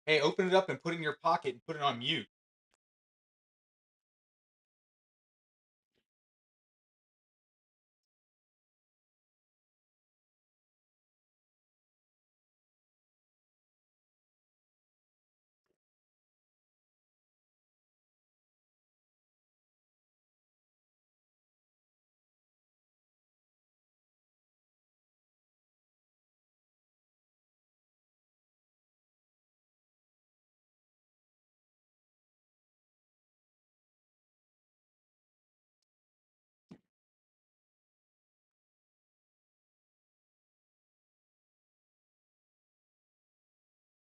Hey, open it up and put it in your pocket and put it on mute.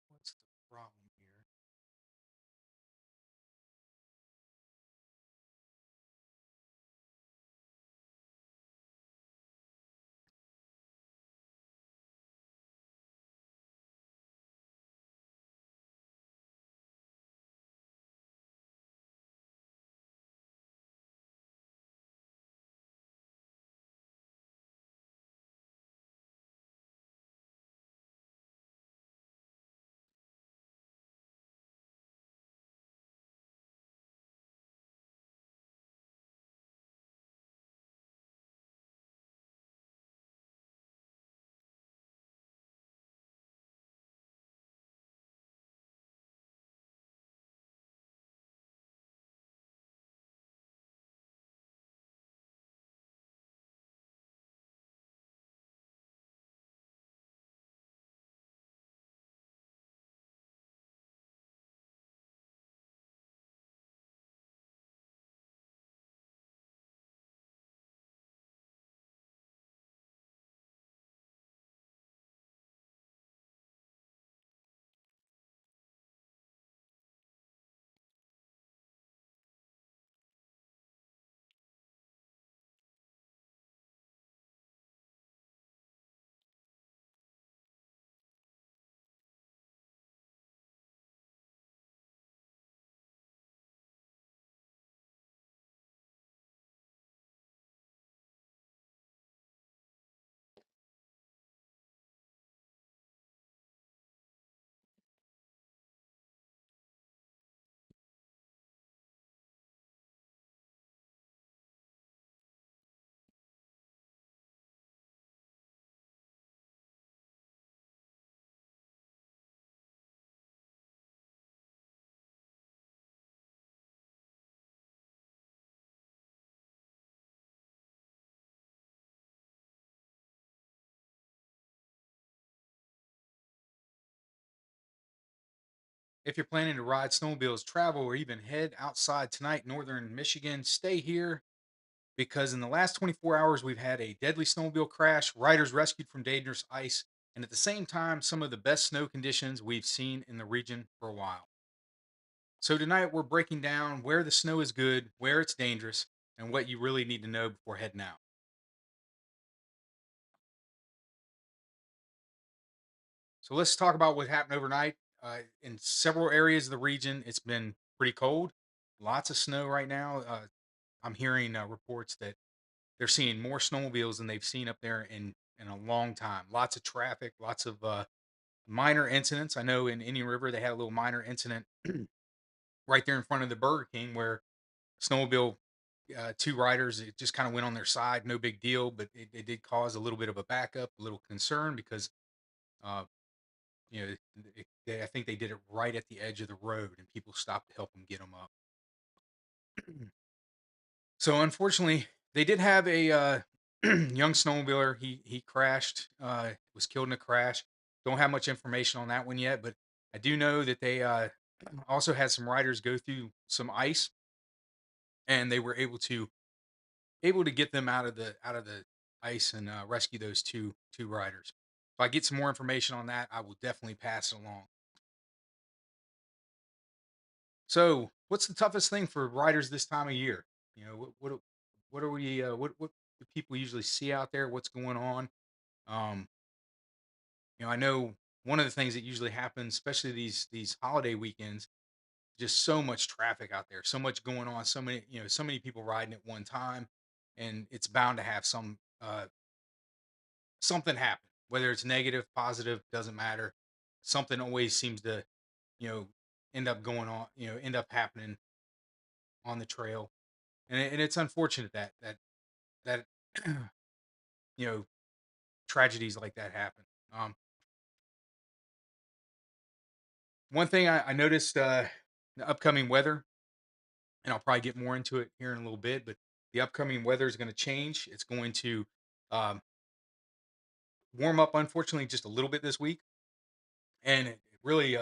What's the problem here? If you're planning to ride snowmobiles, travel, or even head outside tonight, northern Michigan, stay here because in the last 24 hours, we've had a deadly snowmobile crash, riders rescued from dangerous ice, and at the same time, some of the best snow conditions we've seen in the region for a while. So, tonight we're breaking down where the snow is good, where it's dangerous, and what you really need to know before heading out. So let's talk about what happened overnight. In several areas of the region, it's been pretty cold. Lots of snow right now. I'm hearing reports that they're seeing more snowmobiles than they've seen up there in a long time. Lots of traffic, lots of minor incidents. I know in Indian River they had a little minor incident right there in front of the Burger King where snowmobile two riders it just kind of went on their side. No big deal, but it did cause a little bit of a backup, a little concern because uh, I think they did it right at the edge of the road, and people stopped to help them get them up. So unfortunately, they did have a young snowmobiler. He crashed. Was killed in a crash. Don't have much information on that one yet, but I do know that they also had some riders go through some ice, and they were able to get them out of the ice and rescue those two riders. If I get some more information on that, I will definitely pass it along. So, what's the toughest thing for riders this time of year? You know, what are we what do people usually see out there? What's going on? Um, I know one of the things that usually happens, especially these holiday weekends, just so much traffic out there, so much going on, so many people riding at one time, and it's bound to have something happen, whether it's negative, positive, doesn't matter. Something always seems to you know, end up going on, end up happening on the trail. And it's unfortunate that you know, tragedies like that happen. Um, One thing I noticed, the upcoming weather, and I'll probably get more into it here in a little bit, but the upcoming weather is going to change. It's going to um, warm up, unfortunately, just a little bit this week, and it really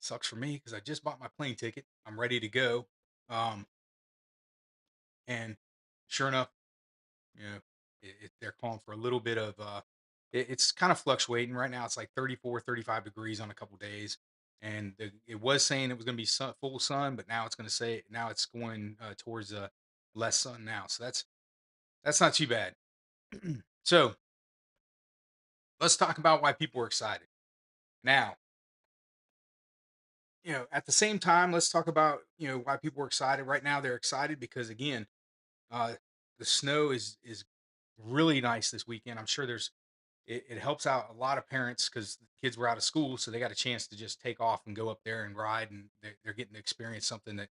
sucks for me because I just bought my plane ticket. I'm ready to go, um, and sure enough, they're calling for a little bit of. It's kind of fluctuating right now. It's like 34, 35 degrees on a couple days, and it was saying it was going to be full sun, but now it's going to say now it's going towards less sun now. So that's not too bad. So let's talk about why people are excited now. At the same time, let's talk about why people are excited right now. They're excited because again, uh, the snow is really nice this weekend. I'm sure it helps out a lot of parents because the kids were out of school, so they got a chance to just take off and go up there and ride, and they're getting to experience something that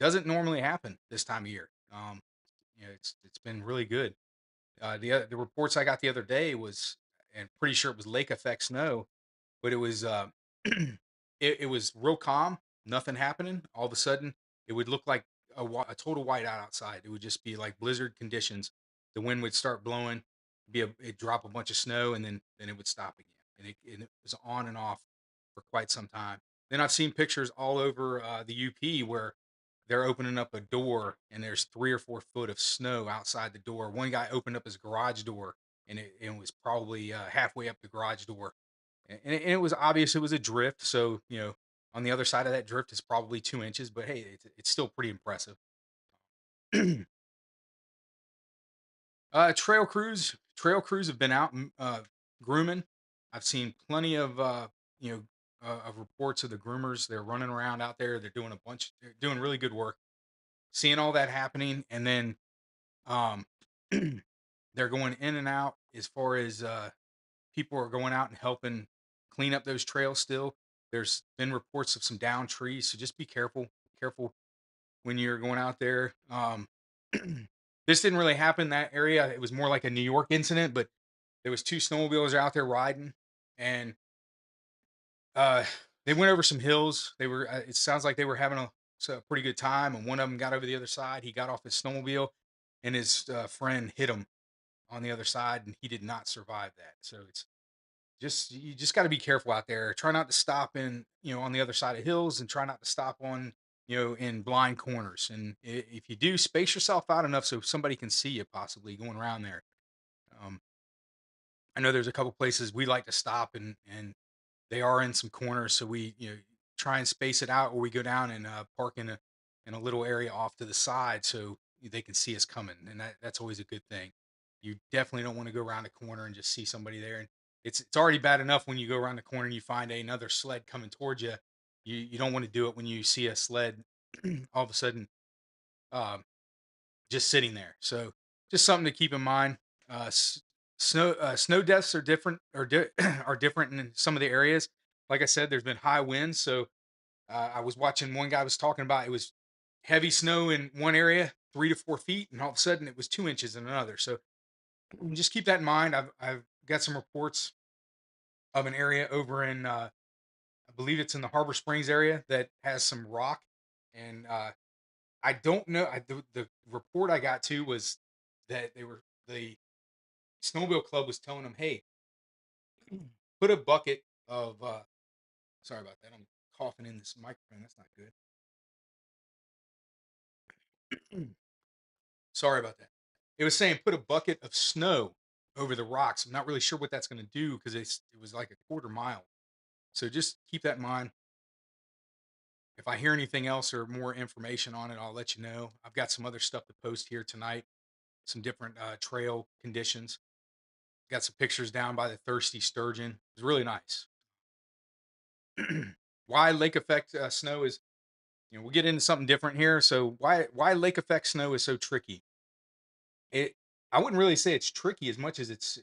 doesn't normally happen this time of year. It's been really good. The reports I got the other day was, and pretty sure it was lake effect snow, but it was it was real calm, nothing happening. All of a sudden, it would look like a total whiteout outside. It would just be like blizzard conditions. The wind would start blowing, it drop a bunch of snow, and then it would stop again. And it was on and off for quite some time. Then I've seen pictures all over the UP where they're opening up a door and there's 3 or 4 foot of snow outside the door. One guy opened up his garage door and it was probably halfway up the garage door, and it was obvious it was a drift. So on the other side of that drift is probably 2 inches, but hey, it's still pretty impressive. Trail crews have been out grooming. I've seen plenty of of reports of the groomers. They're running around out there. They're doing a bunch. They're doing really good work. Seeing all that happening, and then um, they're going in and out as far as people are going out and helping clean up those trails still. There's been reports of some downed trees, so just be careful. Careful when you're going out there. This didn't really happen in that area. It was more like a New York incident, but there was two snowmobilers out there riding, and uh, they went over some hills. They were. It sounds like they were having a pretty good time, and one of them got over the other side. He got off his snowmobile, and his friend hit him on the other side, and he did not survive that. So you just got to be careful out there. Try not to stop in, on the other side of hills, and try not to stop on, in blind corners. And if you do, space yourself out enough so somebody can see you possibly going around there. Um, I know there's a couple places we like to stop, and they are in some corners, so we try and space it out, or we go down and park in a little area off to the side so they can see us coming, and that's always a good thing. You definitely don't want to go around the corner and just see somebody there, and it's already bad enough when you go around the corner and you find another sled coming towards you. You don't want to do it when you see a sled all of a sudden um, just sitting there. So just something to keep in mind. Snow deaths are different are different in some of the areas. Like I said, there's been high winds. So I was watching one guy was talking about it was heavy snow in one area, 3 to 4 feet, and all of a sudden it was 2 inches in another. So just keep that in mind. I've got some reports of an area over in I believe it's in the Harbor Springs area that has some rock, and I don't know. The report I got to was that the snowmobile club was telling them, "Hey, put a bucket of." Sorry about that. I'm coughing in this microphone. That's not good. Sorry about that. It was saying put a bucket of snow over the rocks. I'm not really sure what that's going to do because it was like a quarter mile. So just keep that in mind. If I hear anything else or more information on it, I'll let you know. I've got some other stuff to post here tonight. Some different trail conditions. Got some pictures down by the thirsty sturgeon. It's really nice. Why lake effect snow is, we'll get into something different here. So why lake effect snow is so tricky? It I wouldn't really say it's tricky as much as it's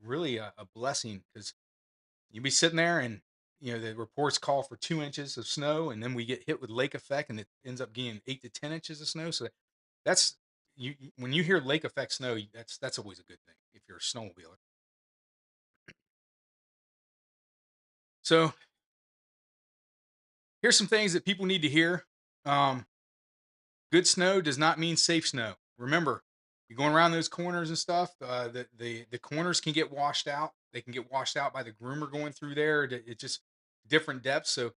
really a blessing because you'll be sitting there and the reports call for 2 inches of snow, and then we get hit with lake effect, and it ends up getting 8 to 10 inches of snow. So that's when you hear lake effect snow, that's always a good thing if you're a snowmobiler. So here's some things that people need to hear. Um, Good snow does not mean safe snow. Remember, you're going around those corners and stuff. The corners can get washed out. They can get washed out by the groomer going through there. It just different depths. So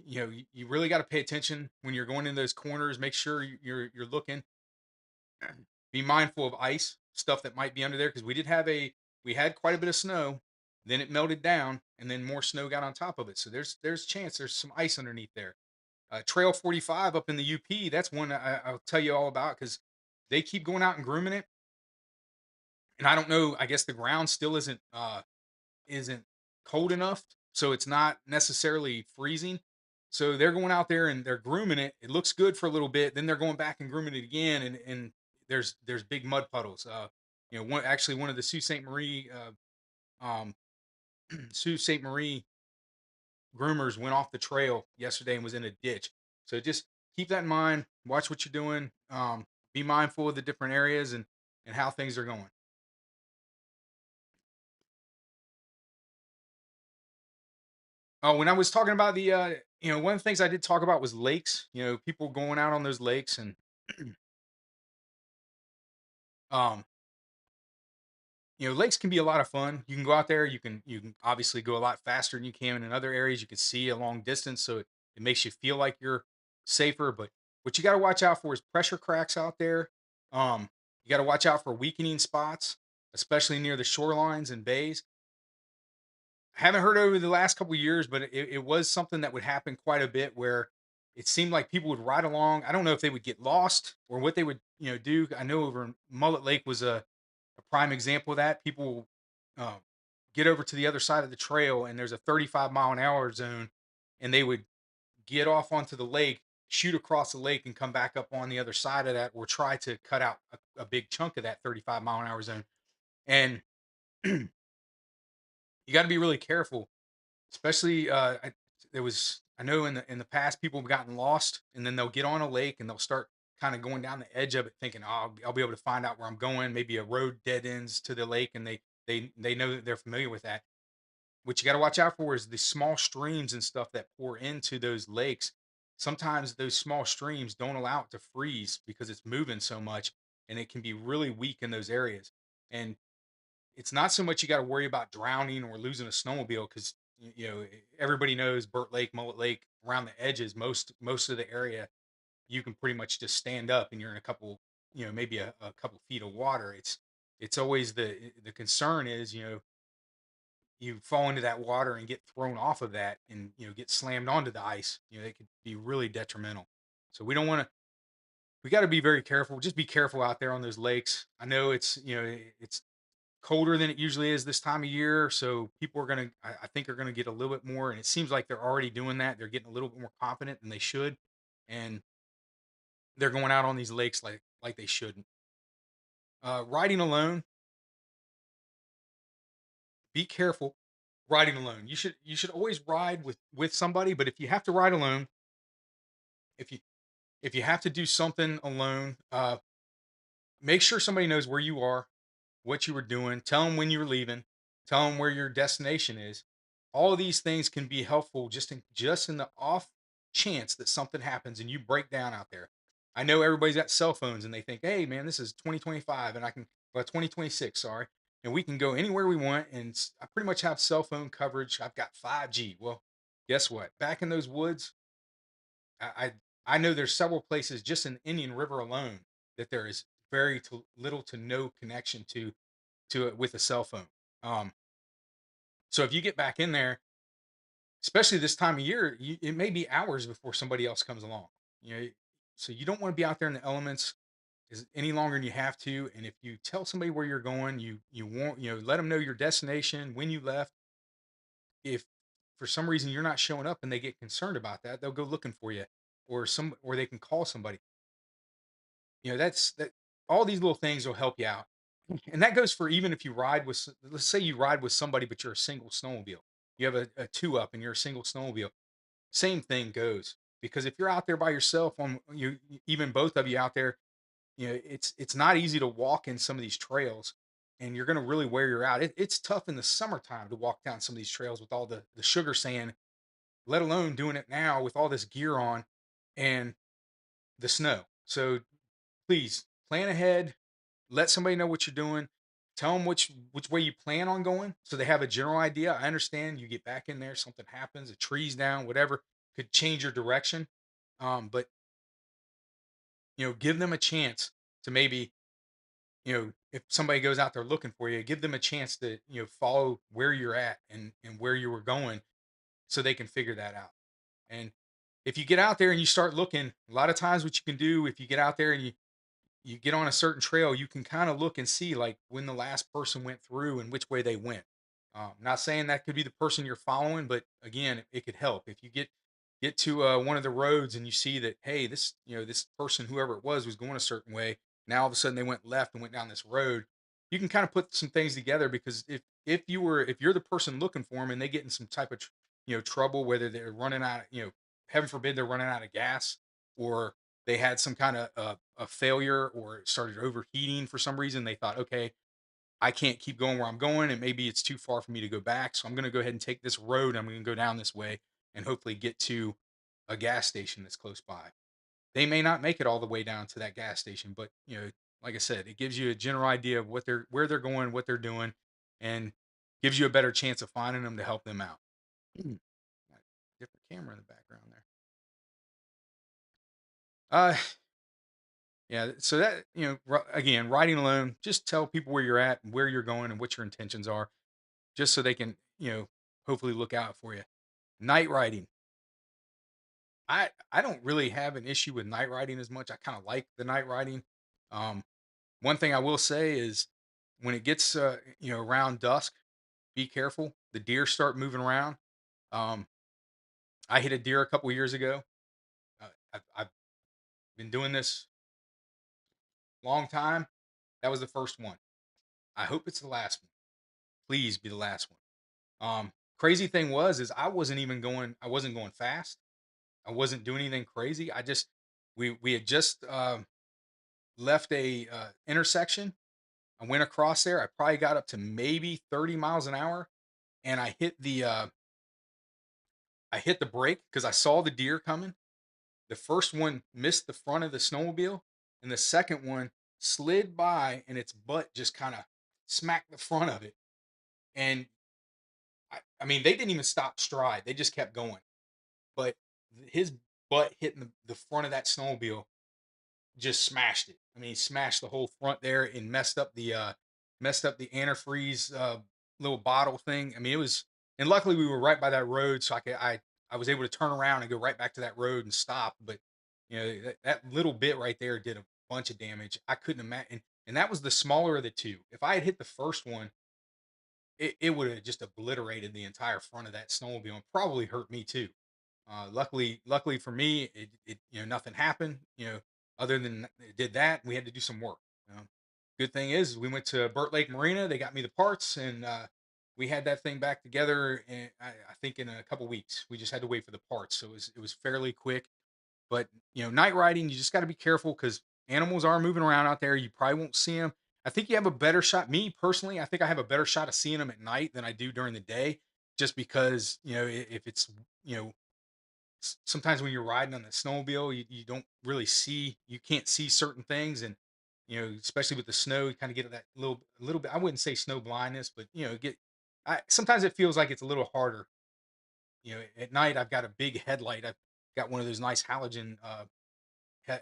you really got to pay attention when you're going in those corners. Make sure you're looking. Be mindful of ice stuff that might be under there because we had quite a bit of snow. Then it melted down, and then more snow got on top of it. So there's chance there's some ice underneath there. Trail 45 up in the UP, that's one I'll tell you all about because they keep going out and grooming it. And I don't know, I guess the ground still isn't cold enough, so it's not necessarily freezing. So they're going out there and they're grooming it. It looks good for a little bit, then they're going back and grooming it again, and there's big mud puddles. One of the Sault Ste. Marie Sault Ste. Marie groomers went off the trail yesterday and was in a ditch. So just keep that in mind. Watch what you're doing. Be mindful of the different areas and how things are going. Oh, when I was talking about one of the things I did talk about was lakes. People going out on those lakes and um, lakes can be a lot of fun. You can go out there. You can obviously go a lot faster than you can in other areas. You can see a long distance, so it makes you feel like you're safer. But what you got to watch out for is pressure cracks out there. You got to watch out for weakening spots, especially near the shorelines and bays. I haven't heard over the last couple of years, but it was something that would happen quite a bit where it seemed like people would ride along. I don't know if they would get lost or what they would do. I know over in Mullet Lake was a prime example of that. People uh, get over to the other side of the trail, and there's a 35-mile-an-hour zone, and they would get off onto the lake, shoot across the lake, and come back up on the other side of that, or try to cut out a big chunk of that 35-mile-an-hour zone. And you got to be really careful, especially there was I know in the past people have gotten lost, and then they'll get on a lake and they'll start kind of going down the edge of it, thinking, "Oh, I'll be able to find out where I'm going." Maybe a road dead ends to the lake, and they know that they're familiar with that. What you got to watch out for is the small streams and stuff that pour into those lakes. Sometimes those small streams don't allow it to freeze because it's moving so much, and it can be really weak in those areas. And it's not so much you got to worry about drowning or losing a snowmobile because everybody knows Burt Lake, Mullet Lake, around the edges, most of the area you can pretty much just stand up and you're in a couple, maybe a couple feet of water. It's always the concern is you fall into that water and get thrown off of that and get slammed onto the ice. They could be really detrimental. So we don't want to. We got to be very careful. Just be careful out there on those lakes. I know it's colder than it usually is this time of year. So people are I think, are gonna get a little bit more, and it seems like they're already doing that. They're getting a little bit more confident than they should, and they're going out on these lakes like they shouldn't. Riding alone, be careful. Riding alone, you should always ride with somebody. But if you have to ride alone, if you if you have to do something alone, make sure somebody knows where you are, what you were doing. Tell them when you're leaving. Tell them where your destination is. All of these things can be helpful just in the off chance that something happens and you break down out there. I know everybody's got cell phones and they think, "Hey, man, this is 2025 and I can, well, 2026, sorry, and we can go anywhere we want." And I pretty much have cell phone coverage. I've got 5G. Well, guess what? Back in those woods, I I, I know there's several places just in the Indian River alone that there is little to no connection to it with a cell phone. Um, so if you get back in there, especially this time of year, it may be hours before somebody else comes along. You know, so you don't want to be out there in the elements any longer than you have to. And if you tell somebody where you're going, you want let them know your destination, when you left. If for some reason you're not showing up and they get concerned about that, they'll go looking for you, or they can call somebody. That's that. All these little things will help you out, and that goes for even if you ride with. Let's say you ride with somebody, but you're a single snowmobile. you have a two up and you're a single snowmobile, same thing goes. Because if you're out there by yourself on even both of you out there, it's not easy to walk in some of these trails, and you're going to really wear you out. It's tough in the summertime to walk down some of these trails with all the sugar sand, let alone doing it now with all this gear on and the snow. So please plan ahead, let somebody know what you're doing, tell them which way you plan on going so they have a general idea. I understand you get back in there, something happens, a tree's down, whatever could change your direction. But give them a chance to maybe, if somebody goes out there looking for you, give them a chance to, follow where you're at and where you were going so they can figure that out. And if you get out there and you start looking, a lot of times what you can do if you get out there and you get on a certain trail, you can kind of look and see like when the last person went through and which way they went. Not saying that could be the person you're following, but again, it could help if you get to one of the roads and you see that, hey, this person, whoever it was going a certain way. Now all of a sudden they went left and went down this road. You can kind of put some things together because if you're the person looking for them and they get in some type of trouble, whether they're running out, heaven forbid they're running out of gas, or they had some kind of a failure or it started overheating for some reason. They thought, okay, I can't keep going where I'm going, and maybe it's too far for me to go back. So I'm going to go ahead and take this road. I'm going to go down this way and hopefully get to a gas station that's close by. They may not make it all the way down to that gas station, but like I said, it gives you a general idea of where they're going, what they're doing, and gives you a better chance of finding them to help them out. Mm. Got a different camera in the background there. Uh, Yeah, so that, again, riding alone, just tell people where you're at and where you're going and what your intentions are, just so they can, hopefully look out for you. Night riding. I don't really have an issue with night riding as much. I kind of like the night riding. Um, One thing I will say is when it gets around dusk, be careful. The deer start moving around. Um, I hit a deer a couple years ago. I've been doing this long time. That was the first one. I hope it's the last one. Please be the last one. Crazy thing was is I wasn't going fast. I wasn't doing anything crazy. I just we had just left a intersection. I went across there. I probably got up to maybe 30 miles an hour and I hit the brake because I saw the deer coming. The first one missed the front of the snowmobile and the second one slid by and its butt just kind of smacked the front of it. And I mean, they didn't even stop stride. They just kept going. But his butt hitting the front of that snowmobile just smashed it. I mean, he smashed the whole front there and messed up the antifreeze little bottle thing. I mean, it was, and luckily we were right by that road, so I was able to turn around and go right back to that road and stop. But that little bit right there did a bunch of damage. I couldn't imagine, and that was the smaller of the two. If I had hit the first one, it would have just obliterated the entire front of that snowmobile and probably hurt me too. Luckily for me, nothing happened. Other than it did that, we had to do some work. Good thing is we went to Burt Lake Marina. They got me the parts, and we had that thing back together. And I think in a couple weeks, we just had to wait for the parts, so it was fairly quick. But night riding, you just got to be careful because animals are moving around out there. You probably won't see them. I think you have a better shot. Me personally, I think I have a better shot of seeing them at night than I do during the day, just because if it's you know sometimes when you're riding on the snowmobile, you don't really see, you can't see certain things, and especially with the snow, you kind of get that little bit. I wouldn't say snow blindness, but get. Sometimes it feels like it's a little harder. At night I've got a big headlight. I've got one of those nice halogen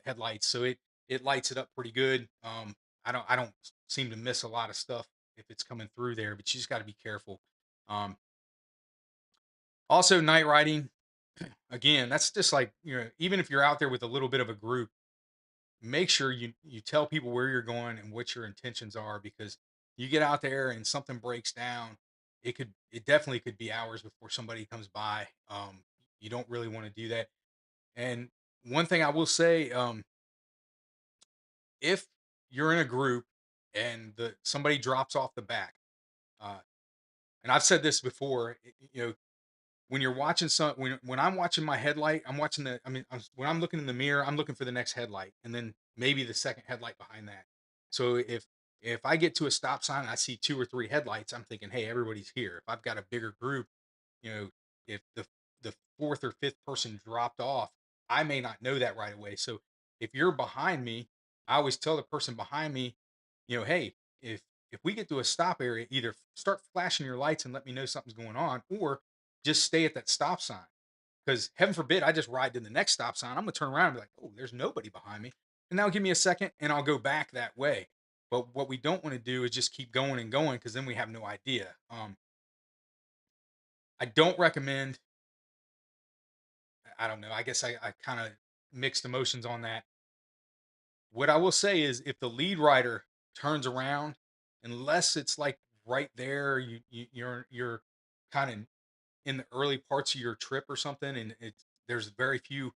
headlights, so it lights it up pretty good. I don't seem to miss a lot of stuff if it's coming through there, but you just got to be careful. Um, Also, night riding. Again, that's just like, even if you're out there with a little bit of a group, make sure you tell people where you're going and what your intentions are, because you get out there and something breaks down, it definitely could be hours before somebody comes by. You don't really want to do that. And one thing I will say, if you're in a group and the somebody drops off the back, uh, And I've said this before, when you're watching when I'm watching my headlight, I'm watching the I mean, when I'm looking in the mirror, I'm looking for the next headlight and then maybe the second headlight behind that. So if I get to a stop sign and I see 2 or 3 headlights, I'm thinking, "Hey, everybody's here." If I've got a bigger group, you know, if the fourth or fifth person dropped off, I may not know that right away. So if you're behind me, I always tell the person behind me, "Hey, if we get to a stop area, either start flashing your lights and let me know something's going on, or just stay at that stop sign. Because heaven forbid I just ride to the next stop sign. I'm gonna turn around and be like, oh, there's nobody behind me. And that'll give me a second and I'll go back that way. But what we don't want to do is just keep going and going because then we have no idea. I don't recommend, I don't know, I guess I kind of mixed emotions on that. What I will say is if the lead rider turns around, unless it's like right there, you're kind of in the early parts of your trip or something, and there's very few,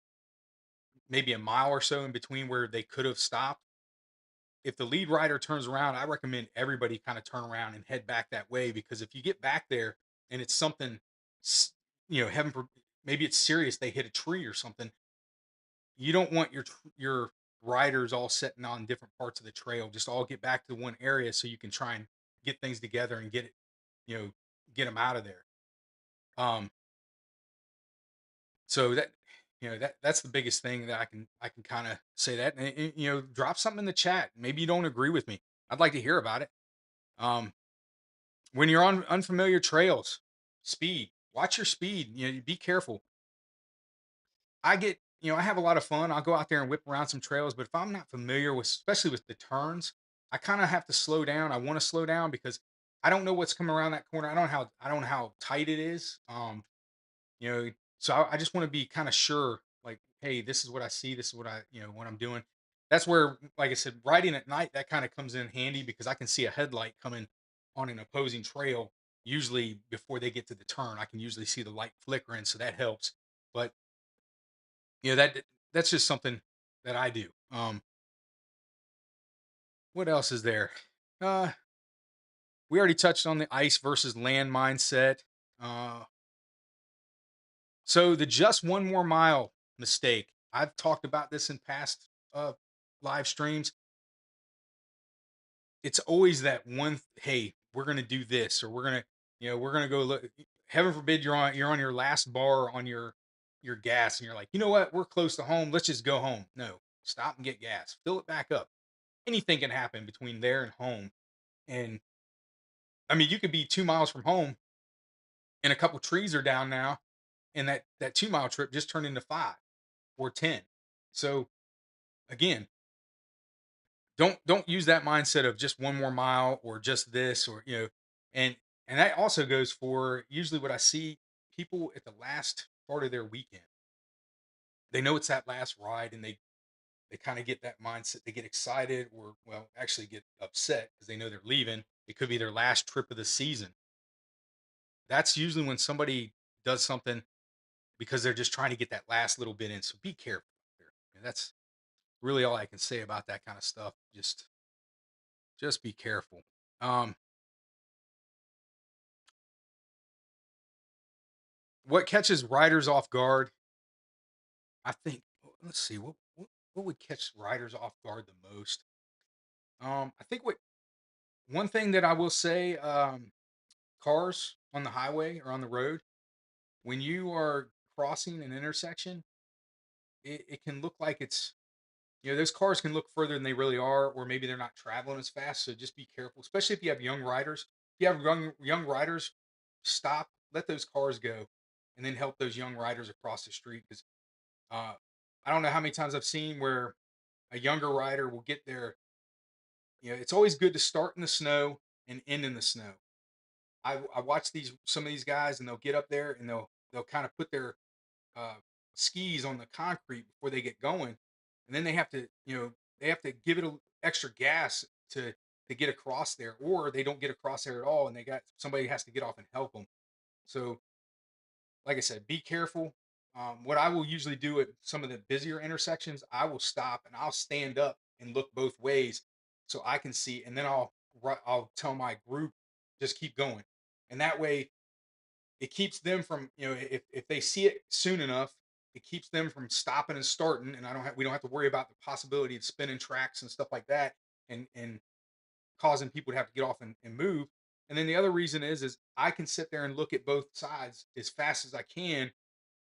maybe a mile or so in between where they could have stopped. If the lead rider turns around, I recommend everybody kind of turn around and head back that way because if you get back there and it's something, s- heaven for maybe it's serious, they hit a tree or something. You don't want your riders all sitting on different parts of the trail. Just all get back to one area so you can try and get things together and get it, you know, get them out of there. Um, So that's the biggest thing that I can kind of say that and, drop something in the chat. Maybe you don't agree with me. I'd like to hear about it. Um, when you're on unfamiliar trails, speed. Watch your speed. Be careful. I have a lot of fun. I'll go out there and whip around some trails, but if I'm not familiar with, especially with the turns, I kind of have to slow down. I want to slow down because I don't know what's coming around that corner. I don't know how tight it is. You know, so I just want to be kind of sure, like, hey, this is what I see, this is what I'm doing. That's where, like I said, riding at night, that kind of comes in handy because I can see a headlight coming on an opposing trail. Usually before they get to the turn, I can usually see the light flickering, so that helps. But that's just something that I do. What else is there? Uh, we already touched on the ice versus land mindset. Uh, So the just one more mile mistake. I've talked about this in past live streams. It's always that one. Hey, we're gonna do this, or we're gonna go look. Heaven forbid you're on your last bar on your gas, and you're like, you know what? We're close to home. Let's just go home. No, stop and get gas. Fill it back up. Anything can happen between there and home. And I mean, you could be 2 miles from home, and a couple trees are down now, and that 2 mile trip just turned into 5 or 10. So again, don't use that mindset of just one more mile or just this or and that also goes for usually what I see people at the last part of their weekend. They know it's that last ride and they kind of get that mindset. They get excited or well, actually get upset because they know they're leaving. It could be their last trip of the season. That's usually when somebody does something because they're just trying to get that last little bit in. So be careful out there. And that's really all I can say about that kind of stuff. Just be careful. Um, what catches riders off guard? I think. Let's see. What would catch riders off guard the most? I think what one thing that I will say, cars on the highway or on the road, when you are crossing an intersection, it can look like those cars can look further than they really are, or maybe they're not traveling as fast. So just be careful, especially if you have young riders. If you have young riders, stop, let those cars go, and then help those young riders across the street. Because uh, I don't know how many times I've seen where a younger rider will get there. It's always good to start in the snow and end in the snow. I watch some of these guys, and they'll get up there and they'll kind of put their uh, skis on the concrete before they get going, and then they have to give it a extra gas to get across there, or they don't get across there at all, and they got somebody has to get off and help them. So, like I said, be careful. What I will usually do at some of the busier intersections, I will stop and I'll stand up and look both ways so I can see, and then I'll tell my group just keep going, and that way it keeps them from, if they see it soon enough, it keeps them from stopping and starting, and we don't have to worry about the possibility of spinning tracks and stuff like that, and causing people to have to get off and move. And then the other reason is I can sit there and look at both sides as fast as I can,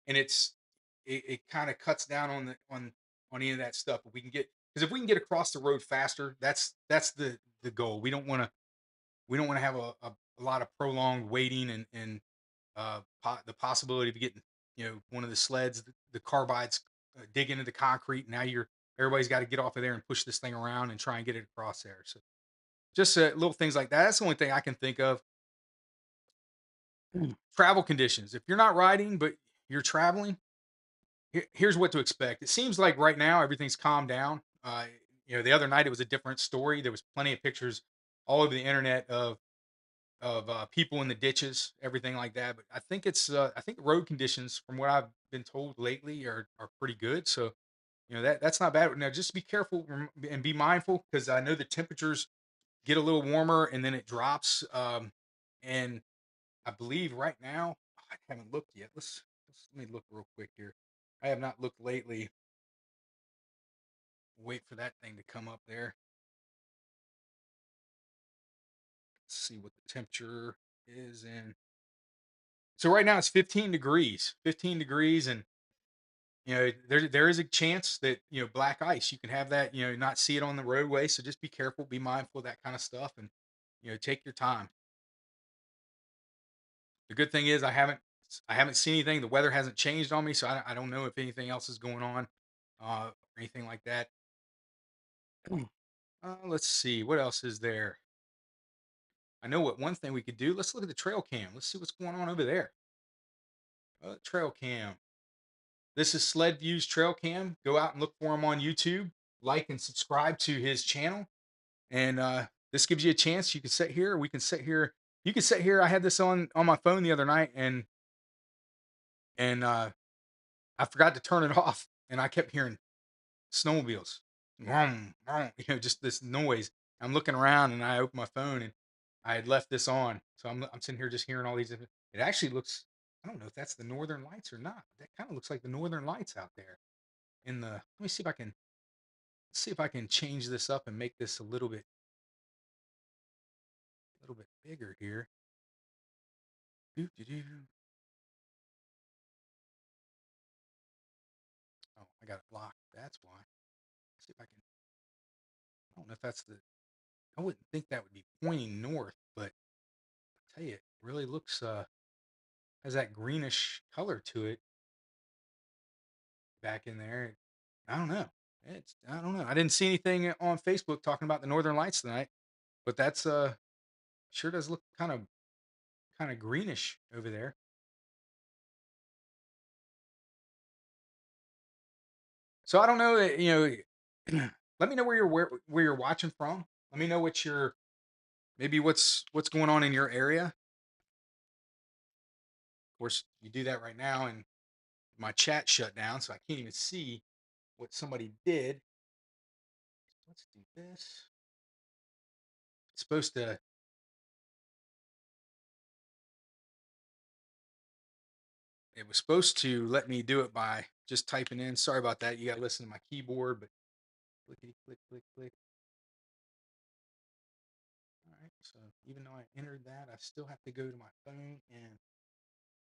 and it kind of cuts down on any of that stuff. If we can get Because if we can get across the road faster, that's the goal. We don't want to have a lot of prolonged waiting, and the possibility of getting, one of the sleds, the carbides, dig into the concrete. Now everybody's got to get off of there and push this thing around and try and get it across there. So just little things like that. That's the only thing I can think of. Travel conditions. If you're not riding but you're traveling, here's what to expect. It seems like right now everything's calmed down. The other night it was a different story. There was plenty of pictures all over the internet of people in the ditches, everything like that. But I think the road conditions, from what I've been told lately, are pretty good. So that's not bad. Now just be careful and be mindful, because I know the temperatures get a little warmer and then it drops. And I believe right now, I haven't looked yet. Let me look real quick here. I have not looked lately. Wait for that thing to come up there. Let's see what the temperature is in. So right now it's 15 degrees. 15 degrees, and there is a chance that, black ice, you can have that, not see it on the roadway. So just be careful, be mindful of that kind of stuff, and take your time. The good thing is I haven't seen anything. The weather hasn't changed on me, so I don't know if anything else is going on, or anything like that. Let's see what else is there. I know what one thing we could do. Let's look at the trail cam. Let's see what's going on over there. Trail cam. This is Sled Views Trail Cam. Go out and look for him on YouTube. Like and subscribe to his channel. And this gives you a chance. You can sit here. We can sit here. You can sit here. I had this on my phone the other night, and I forgot to turn it off, and I kept hearing snowmobiles, vroom, vroom, just this noise. I'm looking around, and I open my phone, and I had left this on, so I'm sitting here just hearing all these. It actually looks. I don't know if that's the Northern Lights or not. That kind of looks like the Northern Lights out there. Let me see if I can change this up and make this a little bit bigger here. Doo, doo, doo. Oh, I got it locked. That's why. See if I can. I don't know if that's the. I wouldn't think that would be pointing north, but I tell you, it really looks has that greenish color to it back in there. I don't know. I don't know. I didn't see anything on Facebook talking about the Northern Lights tonight, but that's sure does look kind of greenish over there. So I don't know that, let me know where you're watching from. Let me know what's going on in your area. Of course, you do that right now, and my chat shut down, so I can't even see what somebody did. Let's do this. It's supposed to. It was supposed to let me do it by just typing in. Sorry about that. You got to listen to my keyboard, but clickety click click click. All right. So even though I entered that, I still have to go to my phone and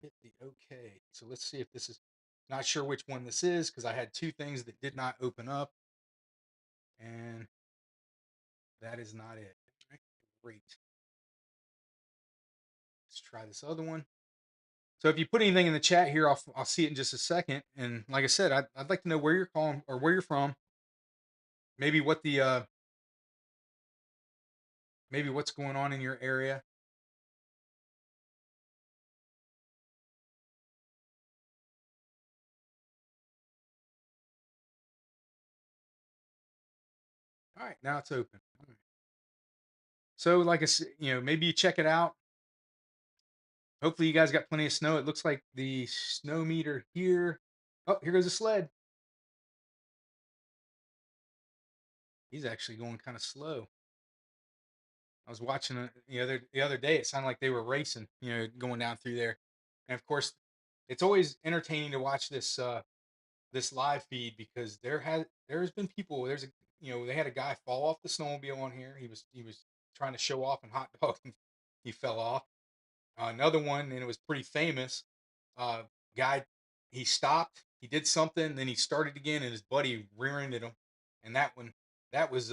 hit the OK. So let's see if this is. Not sure which one this is, because I had two things that did not open up, and that is not it. All right, great. Let's try this other one. So if you put anything in the chat here, I'll see it in just a second. And like I said, I'd like to know where you're calling or where you're from. Maybe what's going on in your area. All right, now it's open. All right. So like I said, maybe you check it out. Hopefully you guys got plenty of snow. It looks like the snow meter here. Oh, here goes a sled. He's actually going kind of slow. I was watching the other day. It sounded like they were racing, going down through there. And of course, it's always entertaining to watch this live feed because there's been people. They had a guy fall off the snowmobile on here. He was trying to show off and hot dog, and he fell off. Another one, and it was pretty famous. Uh, Guy, he stopped. He did something, then he started again, and his buddy rear-ended him. And that was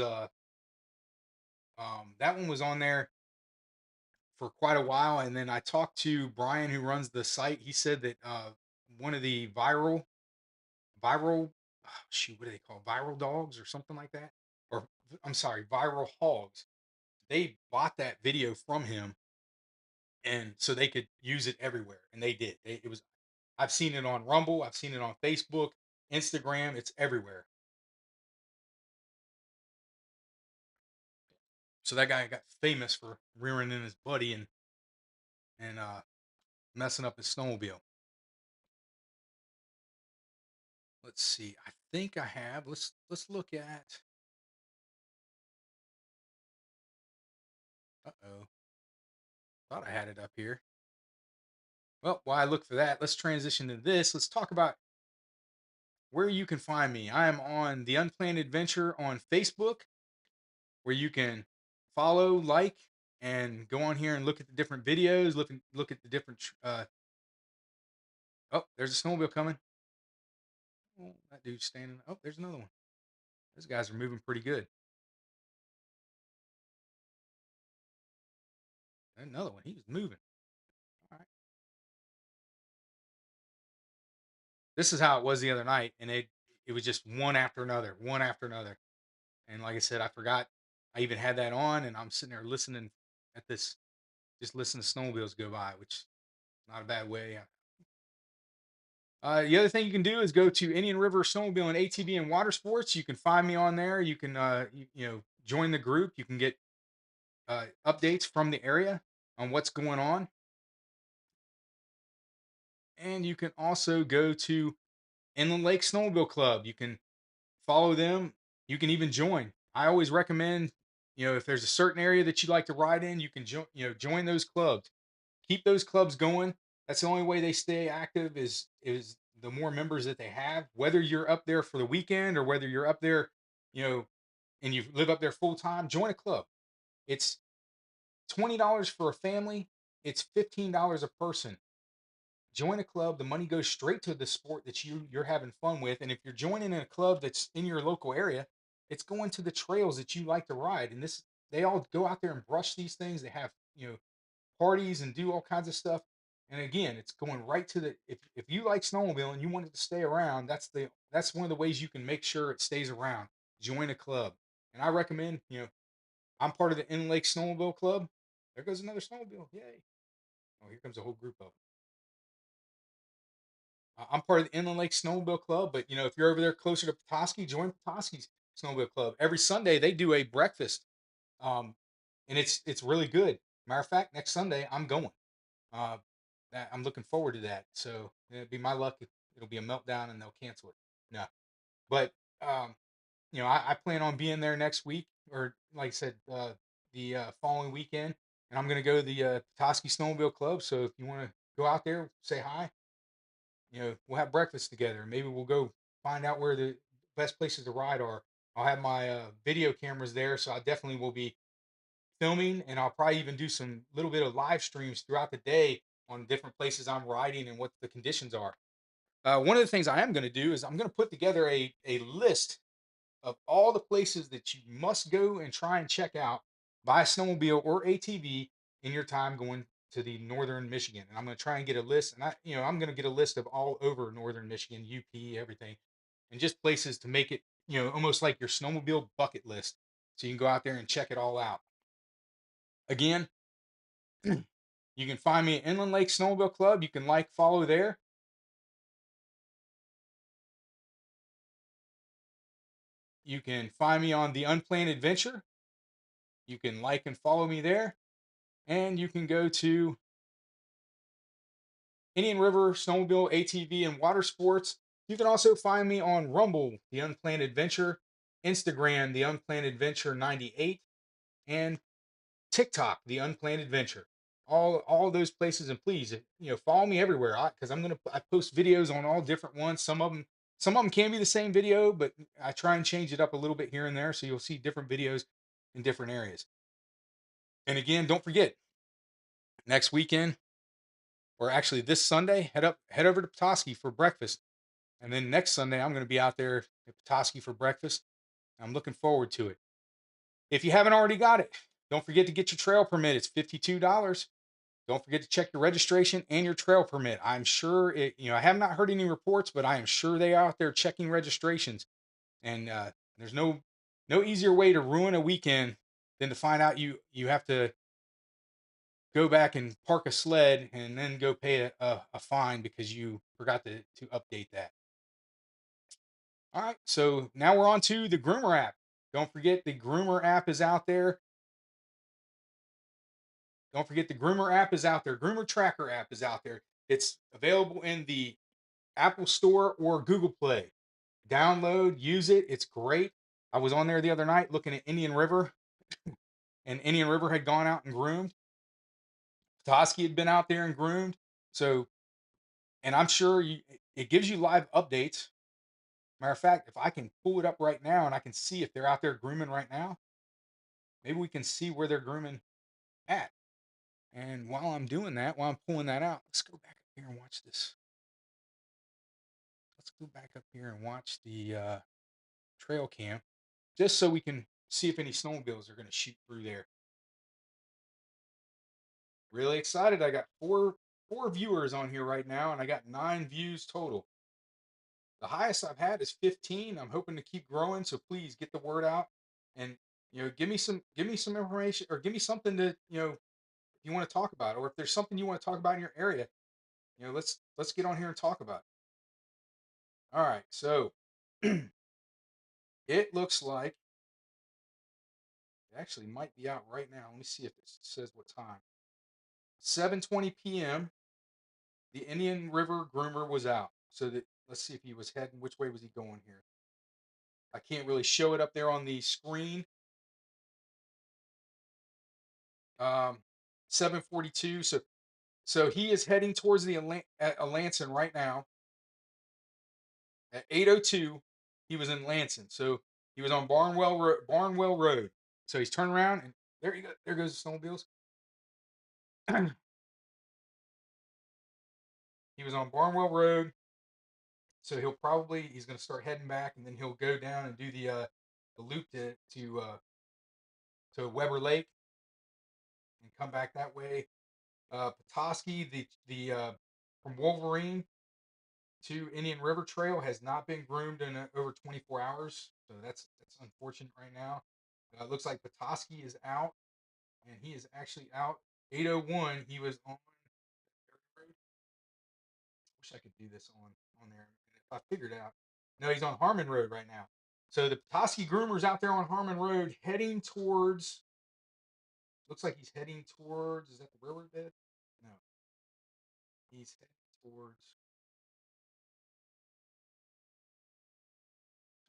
that one was on there for quite a while. And then I talked to Brian, who runs the site. He said that one of the viral, shoot, what do they call viral dogs or something like that? Or I'm sorry, viral hogs. They bought that video from him, and so they could use it everywhere, and they did. It was I've seen it on Rumble, I've seen it on Facebook, Instagram. It's everywhere. So that guy got famous for rearing in his buddy and messing up his snowmobile. Let's see. I think I have. Let's look at. Uh oh. Thought I had it up here. Well, while I look for that, let's transition to this. Let's talk about where you can find me. I am on the Unplanned Adventure on Facebook, where you can follow, like, and go on here and look at the different videos. Look at the different. Oh, there's a snowmobile coming. Oh, that dude's standing. Oh, there's another one. Those guys are moving pretty good. Another one. He was moving. All right. This is how it was the other night, and it was just one after another, one after another. And like I said, I forgot I even had that on, and I'm sitting there listening at this, just listening to snowmobiles go by, which is not a bad way. The other thing you can do is go to Indian River Snowmobile and ATV and Water Sports. You can find me on there. You can join the group. You can get updates from the area on what's going on, and you can also go to Inland Lake Snowmobile Club. You can follow them. You can even join. I always recommend, if there's a certain area that you like to ride in, you can join those clubs. Keep those clubs going. That's the only way they stay active is the more members that they have. Whether you're up there for the weekend or whether you're up there, you know, and you live up there full time, join a club. It's $20 for a family. It's $15 a person. Join a club. The money goes straight to the sport that you're having fun with. And if you're joining in a club that's in your local area, it's going to the trails that you like to ride. And this they all go out there and brush these things. They have parties and do all kinds of stuff. And again, it's going right to the if you like snowmobile and you want it to stay around, that's one of the ways you can make sure it stays around. Join a club. And I recommend, I'm part of the Inland Lake Snowmobile Club. There goes another snowmobile. Yay. Oh, here comes a whole group of them. I'm part of the Inland Lake Snowmobile Club, but if you're over there closer to Petoskey, join Petoskey's Snowmobile Club. Every Sunday they do a breakfast, um, and it's really good. Matter of fact, next Sunday I'm going. Uh, I'm looking forward to that. So it'll be my luck if it'll be a meltdown and they'll cancel it. No, but um, I plan on being there next week, or like I said, the following weekend, and I'm gonna go to the Petoskey Snowmobile Club. So if you want to go out there, say hi. We'll have breakfast together. Maybe we'll go find out where the best places to ride are. I'll have my video cameras there, so I definitely will be filming, and I'll probably even do some little bit of live streams throughout the day on different places I'm riding and what the conditions are. One of the things I am going to do is I'm going to put together a list of all the places that you must go and try and check out by snowmobile or ATV in your time going to the northern Michigan. And I'm going to try and get a list, and I'm going to get a list of all over northern Michigan, UP, everything, and just places to make it, almost like your snowmobile bucket list, so you can go out there and check it all out. Again, you can find me at Inland Lake Snowmobile Club. You can follow there. You can find me on the Unplanned Adventure. You can and follow me there. And you can go to Indian River Snowmobile, ATV, and Water Sports. You can also find me on Rumble, The Unplanned Adventure, Instagram, The Unplanned Adventure 98, and TikTok, the Unplanned Adventure, all those places, and please, follow me everywhere because I post videos on all different ones. Some of them can be the same video, but I try and change it up a little bit here and there, so you'll see different videos in different areas. And again, don't forget, next weekend, or actually this Sunday, head over to Petoskey for breakfast. And then next Sunday, I'm going to be out there at Petoskey for breakfast. I'm looking forward to it. If you haven't already got it, don't forget to get your trail permit. It's $52. Don't forget to check your registration and your trail permit. I'm sure I have not heard any reports, but I am sure they are out there checking registrations. And there's no easier way to ruin a weekend than to find out you have to go back and park a sled and then go pay a fine because you forgot to update that. All right, so now we're on to the Groomer app. Don't forget the Groomer app is out there. Don't forget the Groomer app is out there. Groomer Tracker app is out there. It's available in the Apple Store or Google Play. Download, use it. It's great. I was on there the other night looking at Indian River, and Indian River had gone out and groomed. Petoskey had been out there and groomed. So, and I'm sure it gives you live updates. Matter of fact, if I can pull it up right now and I can see if they're out there grooming right now, maybe we can see where they're grooming at. And while I'm doing that, while I'm pulling that out, let's go back up here and watch this. Let's go back up here and watch the trail cam, just so we can see if any snowmobiles are going to shoot through there. Really excited. I got four viewers on here right now, and I got 9 views total. The highest I've had is 15. I'm hoping to keep growing, so please get the word out, and give me some information, or give me something to if you want to talk about, or if there's something you want to talk about in your area, let's get on here and talk about it. All right, so it looks like it actually might be out right now. Let me see if it says what time. 7:20 p.m. The Indian River Groomer was out. So let's see if he was heading. Which way was he going here? I can't really show it up there on the screen. 7:42. So he is heading towards the Lansing right now. At 8:02, he was in Lansing. So he was on Barnwell Road. So he's turning around, and there you go. There goes the snowmobiles. He was on Barnwell Road. So he's going to start heading back, and then he'll go down and do the loop to Weber Lake and come back that way. Petoskey, the from Wolverine to Indian River Trail has not been groomed in over 24 hours, so that's unfortunate right now. Looks like Petoskey is out, and he is actually out 8:01. He was on. Wish I could do this on there. If I figured out, no, he's on Harmon Road right now. So the Petoskey Groomer's out there on Harmon Road, heading towards. Looks like he's heading towards. Is that the railroad bed? No, he's heading towards.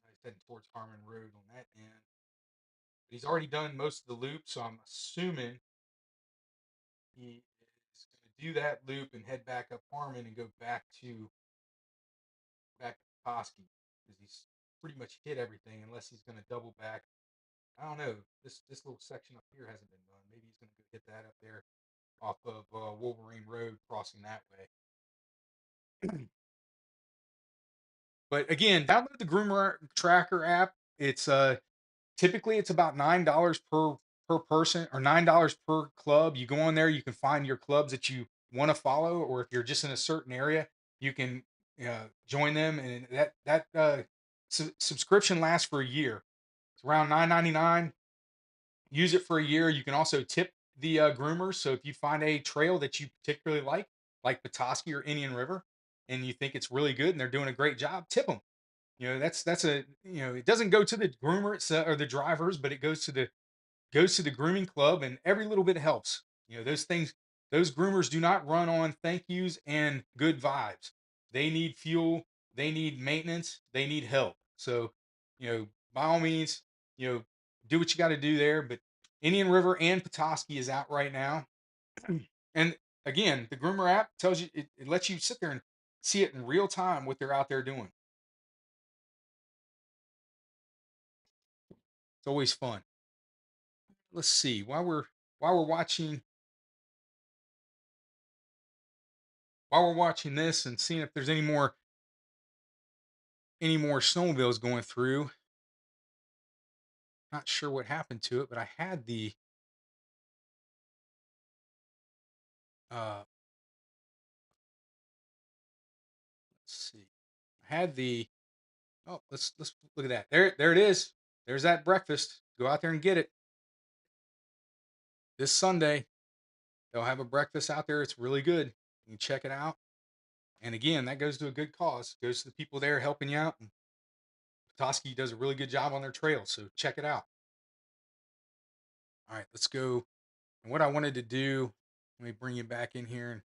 He's heading towards Harmon Road on that end. But he's already done most of the loop, so I'm assuming he is going to do that loop and head back up Harmon and go back to Petoskey, because he's pretty much hit everything, unless he's going to double back. I don't know. This little section up here hasn't been done. Maybe he's going to go hit that up there off of Wolverine Road, crossing that way. But again, download the Groomer Tracker app. It's typically it's about $9 per person, or $9 per club. You go on there, you can find your clubs that you want to follow, or if you're just in a certain area, you can join them, and that subscription lasts for a year. It's around $9.99. Use it for a year. You can also tip the groomers. So if you find a trail that you particularly like Petoskey or Indian River, and you think it's really good and they're doing a great job, tip them. That's it doesn't go to the groomer itself or the drivers, but it goes to the grooming club, and every little bit helps. Those things, those groomers do not run on thank yous and good vibes. They need fuel, they need maintenance, they need help. So, by all means, do what you got to do there, but Indian River and Petoskey is out right now. And again, the Groomer app tells you, it lets you sit there and see it in real time what they're out there doing. It's always fun. Let's see. While we're watching this and seeing if there's any more snowmobiles going through. Not sure what happened to it, but I had the uh let's see. I had the Oh, let's look at that. There it is. There's that breakfast. Go out there and get it. This Sunday, they'll have a breakfast out there. It's really good. You can check it out. And again, that goes to a good cause. Goes to the people there helping you out. And Petoskey does a really good job on their trail. So check it out. All right, let's go. And what I wanted to do, let me bring you back in here and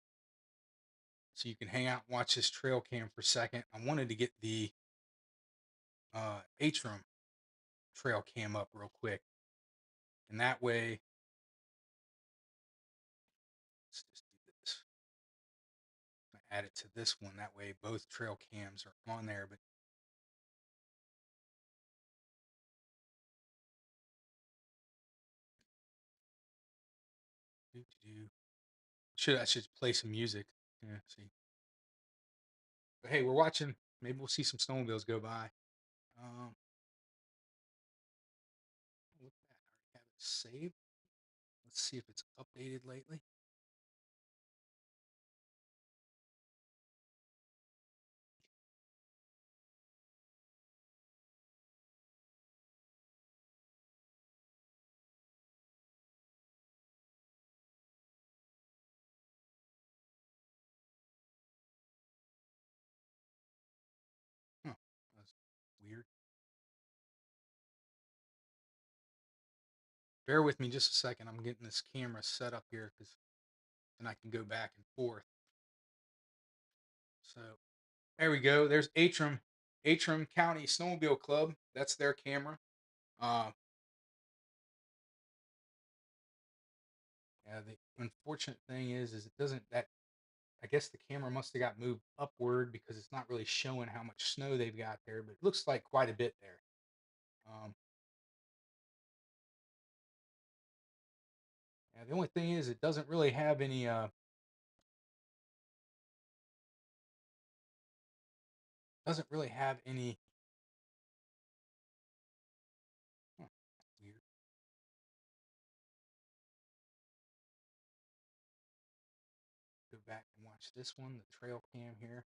so you can hang out and watch this trail cam for a second. I wanted to get the Atrium trail cam up real quick. And that way, let's just do this. Add it to this one. That way, both trail cams are on there. But I should play some music. Yeah, see. But hey, we're watching. Maybe we'll see some snowmobiles go by. Um, look at that. I already have it saved. Let's see if it's updated lately. Huh. That's weird. Bear with me just a second. I'm getting this camera set up here because then I can go back and forth. So there we go. There's Atrum County Snowmobile Club. That's their camera. Uh, yeah. The unfortunate thing is it doesn't that I guess the camera must have got moved upward because it's not really showing how much snow they've got there, but it looks like quite a bit there. Um, yeah, the only thing is it doesn't really have any. Huh, weird. Go back and watch this one, the trail cam here.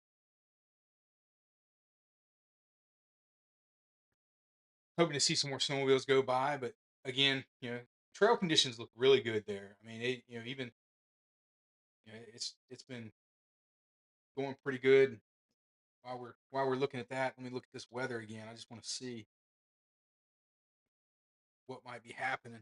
Hoping to see some more snowmobiles go by, but again, trail conditions look really good there. I mean, even it's been going pretty good. While we're looking at that, let me look at this weather again. I just want to see what might be happening.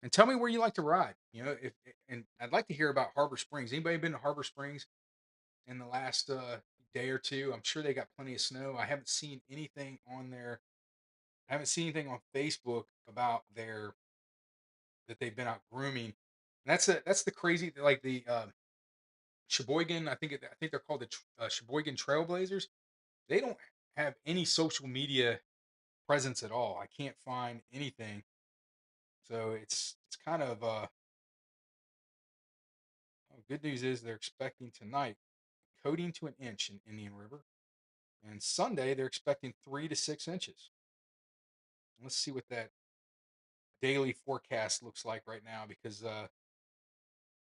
And tell me where you like to ride. If and I'd like to hear about Harbor Springs. Anybody been to Harbor Springs in the last day or two? I'm sure they got plenty of snow. I haven't seen anything on there. I haven't seen anything on Facebook about their that they've been out grooming. And that's the crazy like the Sheboygan. I think they're called the Sheboygan Trailblazers. They don't have any social media presence at all. I can't find anything. So it's kind of good news is they're expecting tonight coating to an inch in Indian River. And Sunday, they're expecting 3 to 6 inches. Let's see what that daily forecast looks like right now because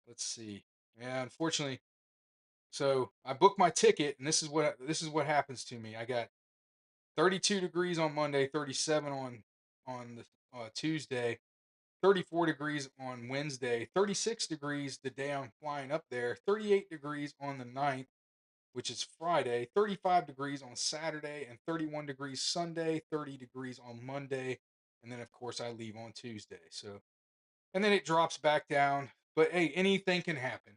let's see. Yeah, unfortunately, so I booked my ticket, and this is what happens to me. I got 32 degrees on Monday, 37 on the Tuesday, 34 degrees on Wednesday, 36 degrees the day I'm flying up there, 38 degrees on the 9th, which is Friday, 35 degrees on Saturday, and 31 degrees Sunday, 30 degrees on Monday, and then of course I leave on Tuesday. So and then it drops back down. But hey, anything can happen.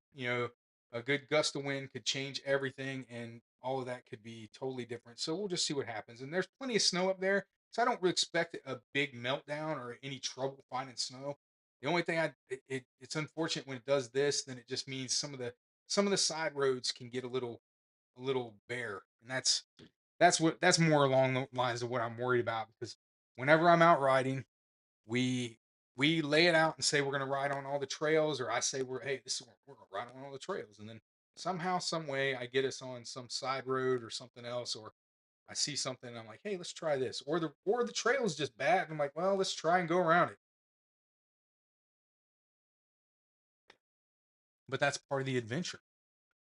a good gust of wind could change everything, and all of that could be totally different. So we'll just see what happens. And there's plenty of snow up there, so I don't really expect a big meltdown or any trouble finding snow. The only thing it's unfortunate when it does this, then it just means some of the side roads can get a little bare, and that's more along the lines of what I'm worried about, because whenever I'm out riding, we we lay it out and say we're going to ride on all the trails, or I say hey, this is we're going to ride on all the trails, and then somehow some way I get us on some side road or something else, or I see something and I'm like, hey, let's try this, or the trail is just bad and I'm like, well, let's try and go around it. But that's part of the adventure,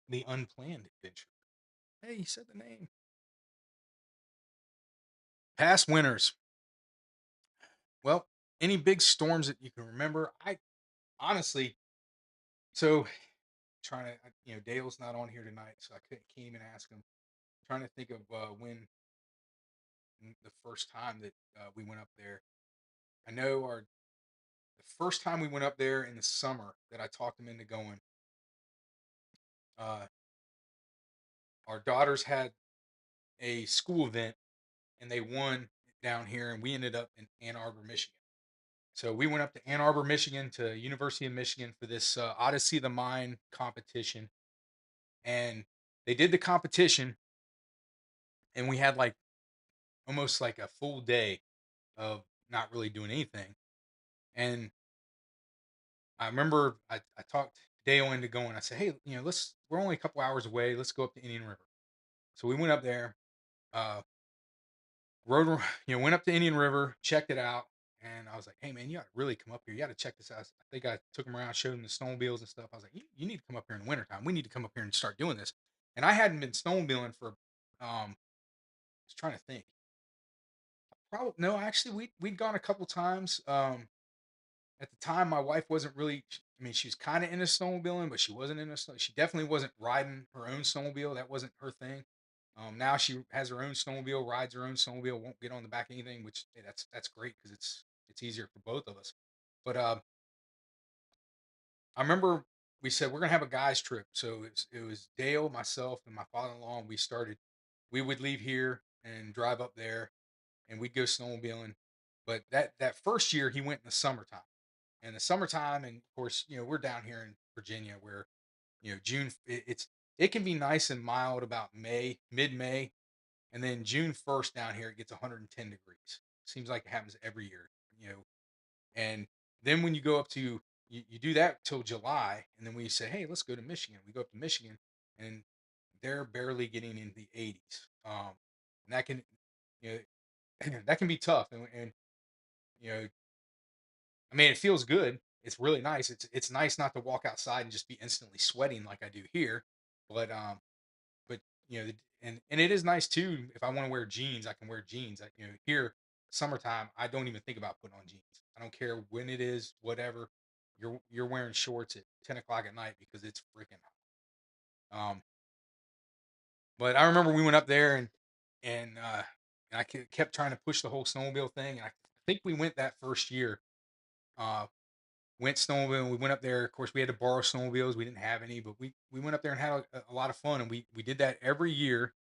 the unplanned adventure. Hey, you said the name. Past winners. Well, any big storms that you can remember? I honestly, so trying to, Dale's not on here tonight, so I can't even ask him. Trying to think of when the first time that we went up there. I know the first time we went up there in the summer that I talked him into going. Uh, our daughters had a school event and they won down here, and we ended up in Ann Arbor, Michigan. So we went up to Ann Arbor, Michigan, to University of Michigan for this Odyssey of the Mind competition, and they did the competition, and we had like almost like a full day of not really doing anything. And I remember I talked Dale into going. I said, hey, we're only a couple hours away. Let's go up to Indian River. So we went up there, uh, rode, went up to Indian River, checked it out. And I was like, hey, man, you got to really come up here. You got to check this out. I think I took him around, showed him the snowmobiles and stuff. I was like, you need to come up here in the wintertime. We need to come up here and start doing this. And I hadn't been snowmobiling I was trying to think. Probably, no, actually, we'd gone a couple times. At the time, my wife wasn't really. I mean, she was kind of into snowmobiling, but she wasn't into snow. She definitely wasn't riding her own snowmobile. That wasn't her thing. Now she has her own snowmobile, rides her own snowmobile, won't get on the back of anything, which, hey, that's great because it's easier for both of us. But I remember we said we're gonna have a guys trip, so it was Dale, myself, and my father-in-law, and we started. We would leave here and drive up there, and we'd go snowmobiling. But that first year, he went in the summertime, and the summertime, and of course, we're down here in Virginia where June, it can be nice and mild about mid May, and then June 1st down here it gets 110 degrees. Seems like it happens every year, you know. And then when you go up to you do that till July, and then we say, hey, let's go to Michigan. We go up to Michigan, and they're barely getting in the 80s. And that can, you that can be tough, and you know I mean, it feels good. It's really nice. It's nice not to walk outside and just be instantly sweating like I do here. But but and it is nice too. If I want to wear jeans, I can wear jeans. Here summertime, I don't even think about putting on jeans. I don't care when it is, whatever. You're wearing shorts at 10 o'clock at night because it's freaking hot. But I remember we went up there, and I kept trying to push the whole snowmobile thing. And I think we went that first year. Uh, went snowmobiling. We went up there. Of course, we had to borrow snowmobiles. We didn't have any, but we went up there and had a lot of fun. And we did that every year.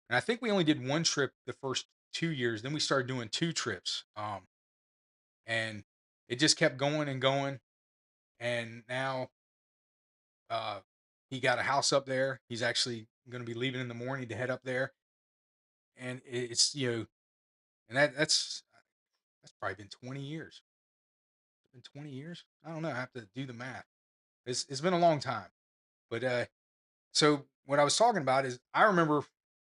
And I think we only did one trip the first 2 years. Then we started doing two trips. And it just kept going and going. And now uh, he got a house up there. He's actually going to be leaving in the morning to head up there. And it's and that's probably been 20 years. It's been 20 years. I don't know. I have to do the math. It's been a long time. But so what I was talking about is I remember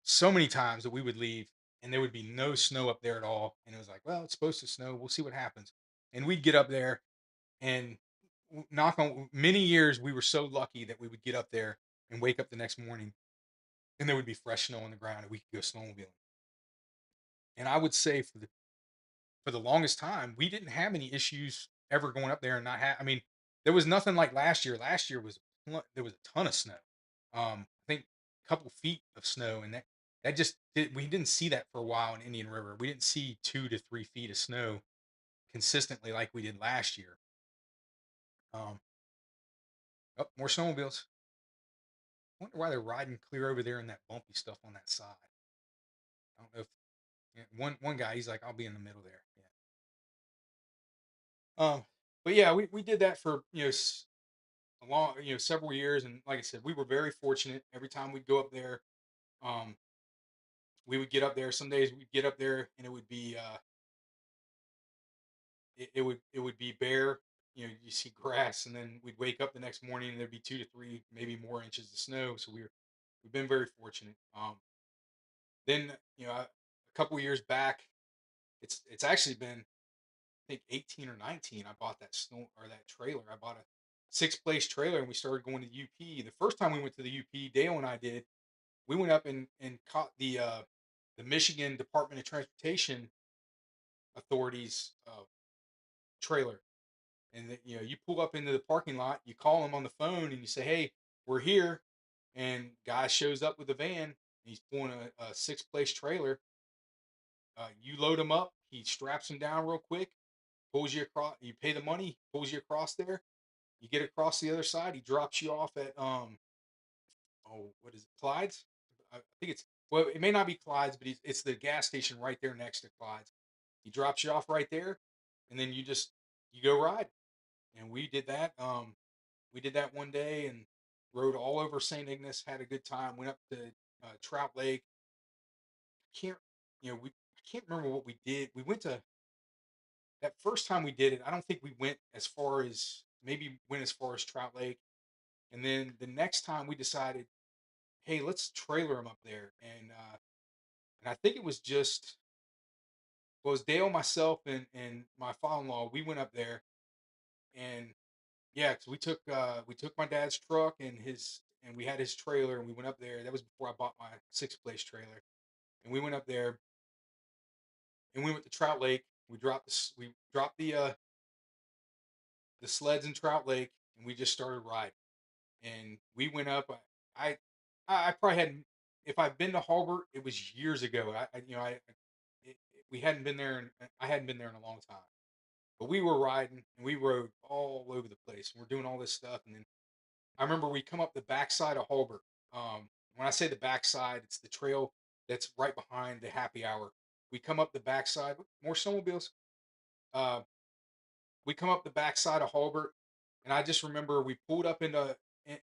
so many times that we would leave and there would be no snow up there at all. And it was like, well, it's supposed to snow. We'll see what happens. And we'd get up there and knock on many years. We were so lucky that we would get up there and wake up the next morning and there would be fresh snow on the ground and we could go snowmobiling. And I would say for the longest time, we didn't have any issues ever going up there and not have. I mean, there was nothing like last year. Last year there was a ton of snow. I think a couple feet of snow, and we didn't see that for a while in Indian River. We didn't see 2 to 3 feet of snow consistently like we did last year. Um, oh, more snowmobiles. wonder why they're riding clear over there in that bumpy stuff on that side. I don't know if yeah, one guy he's like, I'll be in the middle there. Yeah. But yeah, we did that for a long several years, and like I said, we were very fortunate. Every time we'd go up there, um, we would get up there. Some days we'd get up there and it would be it would be bare. You see grass, and then we'd wake up the next morning and there'd be 2 to 3, maybe more inches of snow. So we've been very fortunate. Then a couple years back, it's actually been I think 18 or 19. I bought that snow or that trailer. I bought a six-place trailer and we started going to the UP. The first time we went to the UP, Dale and I did. We went up and caught the Michigan Department of Transportation Authorities trailer. And you pull up into the parking lot, you call him on the phone, and you say, "Hey, we're here." And guy shows up with a van. He's pulling a six-place trailer. You load him up. He straps him down real quick, pulls you across. You pay the money, pulls you across there. You get across the other side. He drops you off at what is it, Clyde's? I think it's well, it may not be Clyde's, but it's the gas station right there next to Clyde's. He drops you off right there, and then you go ride. And we did that. We did that one day and rode all over St. Ignace. Had a good time. Went up to Trout Lake. Can't we? I can't remember what we did. We went to that first time we did it. I don't think we went as far as maybe went as far as Trout Lake. And then the next time we decided, hey, let's trailer them up there. And I think it was just well, it was Dale, myself, and my father-in-law. We went up there and yeah, because we took my dad's truck and we had his trailer and we went up there. That was before I bought my six-place trailer, and we went up there and we went to Trout Lake. We dropped the sleds in Trout Lake and we just started riding. And we went up. I I probably hadn't if I've been to Halbert, it was years ago. We hadn't been there and I hadn't been there in a long time. But we were riding and we rode all over the place. And we're doing all this stuff, and then I remember we come up the backside of Holbert. When I say the backside, it's the trail that's right behind the happy hour. We come up the backside, more snowmobiles. Uh, we come up the backside of Holbert, and I just remember we pulled up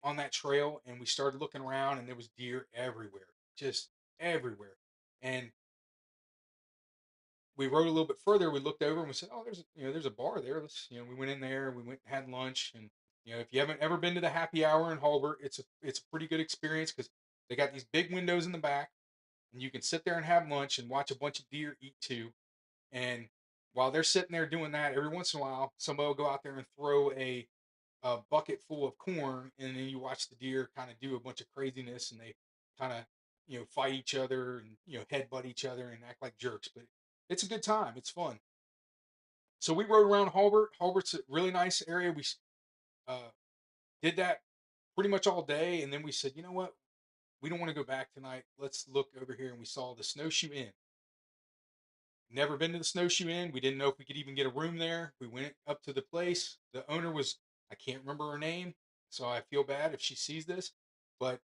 on that trail, and we started looking around, and there was deer everywhere, just everywhere. And we rode a little bit further. We looked over and we said, "Oh, there's a bar there." We went in there. We went and had lunch, and if you haven't ever been to the happy hour in Holbert, it's a pretty good experience because they got these big windows in the back, and you can sit there and have lunch and watch a bunch of deer eat too. And while they're sitting there doing that, every once in a while, somebody will go out there and throw a bucket full of corn, and then you watch the deer kind of do a bunch of craziness, and they kind of fight each other and headbutt each other and act like jerks. But it's a good time. It's fun. So we rode around Halbert. Halbert's a really nice area. We uh, did that pretty much all day, and then we said, you know what? We don't want to go back tonight. Let's look over here, and we saw the Snowshoe Inn. Never been to the Snowshoe Inn. We didn't know if we could even get a room there. We went up to the place. The owner was I can't remember her name, so I feel bad if she sees this, but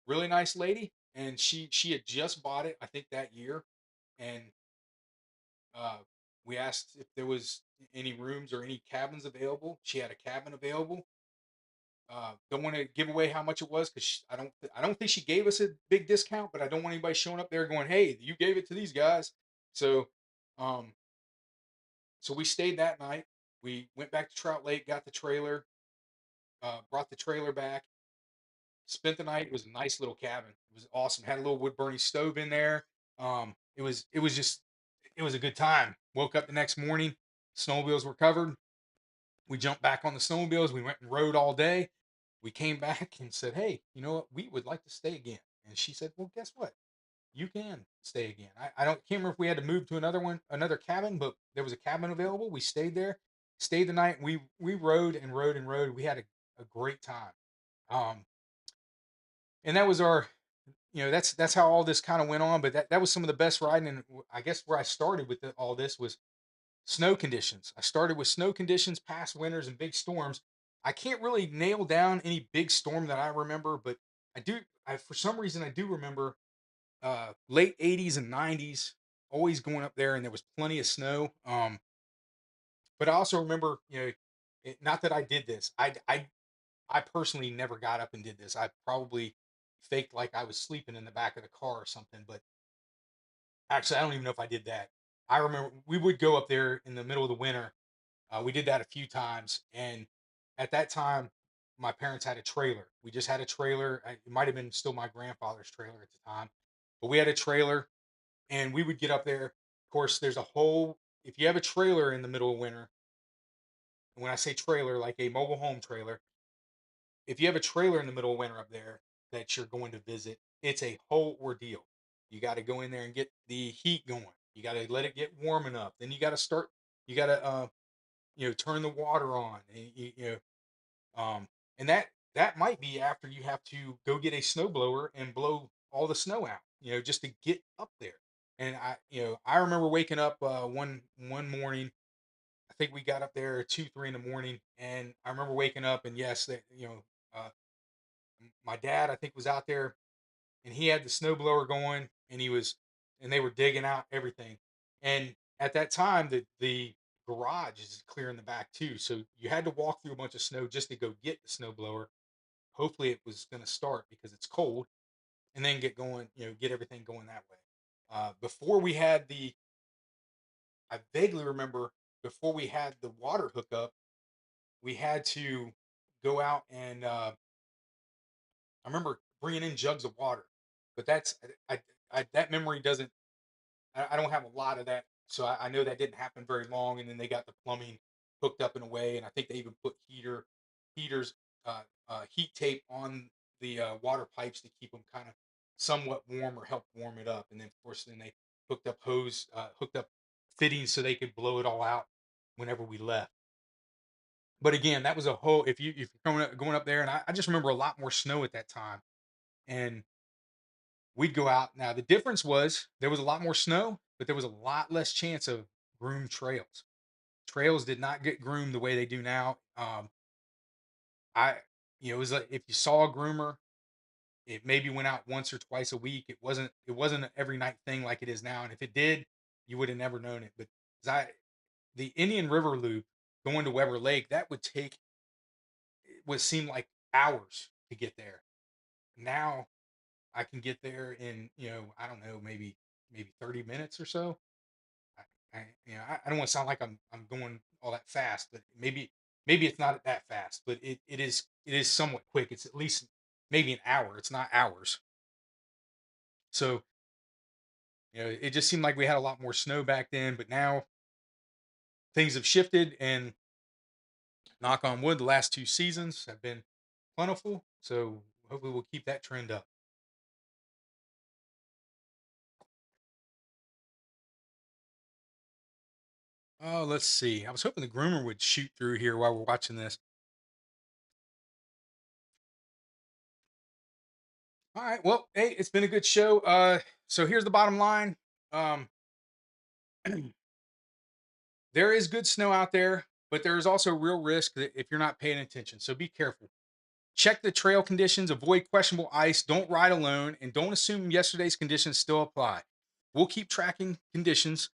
really nice lady, and she had just bought it I think that year, and uh, we asked if there was any rooms or any cabins available. She had a cabin available. Don't want to give away how much it was because I don't think she gave us a big discount, but I don't want anybody showing up there going, "Hey, you gave it to these guys." So, um, so we stayed that night. We went back to Trout Lake, got the trailer, brought the trailer back, spent the night. It was a nice little cabin. It was awesome. Had a little wood burning stove in there. It was a good time. Woke up the next morning, snowmobiles were covered. We jumped back on the snowmobiles. We went and rode all day. We came back and said, "Hey, you know what? We would like to stay again." And she said, "Well, guess what? You can stay again." I can't remember if we had to move to another cabin, but there was a cabin available. We stayed there, stayed the night. We rode and rode and rode. We had a great time. Um, and that was that's how all this kind of went on. But that was some of the best riding. And I guess where I started with all this was snow conditions. I started with snow conditions, past winters, and big storms. I can't really nail down any big storm that I remember, but I do. I For some reason I do remember late '80s and '90s always going up there, and there was plenty of snow. But I also remember, not that I did this. I personally never got up and did this. I probably faked like I was sleeping in the back of the car or something. But actually, I don't even know if I did that. I remember we would go up there in the middle of the winter. We did that a few times, and at that time, my parents had a trailer. We just had a trailer. It might have been still my grandfather's trailer at the time, but we had a trailer, and we would get up there. Of course, there's a whole. If you have a trailer in the middle of winter, and when I say trailer, like a mobile home trailer, if you have a trailer in the middle of winter up there that you're going to visit, it's a whole ordeal. You got to go in there and get the heat going. You got to let it get warm enough. Then you got to start. You got to turn the water on. And um, and that might be after you have to go get a snowblower and blow all the snow out. Just to get up there. And I remember waking up one morning. I think we got up there at 2, 3 in the morning, and I remember waking up, and yes, that uh, my dad I think was out there, and he had the snowblower going, and and they were digging out everything. And at that time, the garage is clear in the back too, so you had to walk through a bunch of snow just to go get the snowblower. Hopefully, it was going to start because it's cold, and then get going. Get everything going that way. Before we had I vaguely remember before we had the water hookup, we had to go out and I remember bringing in jugs of water, but that memory doesn't. I don't have a lot of that, so I know that didn't happen very long. And then they got the plumbing hooked up in a way, and I think they even put heaters, heat tape on the water pipes to keep them kind of somewhat warm or help warm it up. And then of course, then they hooked up fittings so they could blow it all out whenever we left. But again, that was a whole. If you're going up there, and I just remember a lot more snow at that time, and we'd go out. Now the difference was there was a lot more snow, but there was a lot less chance of groomed trails. Trails did not get groomed the way they do now. I, it was like if you saw a groomer, it maybe went out once or twice a week. It wasn't an every night thing like it is now. And if it did, you would have never known it. But the Indian River Loop going to Weber Lake, that would take would seem like hours to get there. Now I can get there in, I don't know, maybe 30 minutes or so. I don't want to sound like I'm going all that fast, but maybe it's not that fast, but it is somewhat quick. It's at least maybe an hour. It's not hours. So, it just seemed like we had a lot more snow back then, but now things have shifted, and knock on wood, the last 2 seasons have been plentiful. So hopefully we'll keep that trend up. Oh, let's see. I was hoping the groomer would shoot through here while we're watching this. All right. Well, hey, it's been a good show. So here's the bottom line. Um, there is good snow out there, but there is also real risk that if you're not paying attention. So be careful. Check the trail conditions, avoid questionable ice, don't ride alone, and don't assume yesterday's conditions still apply. We'll keep tracking conditions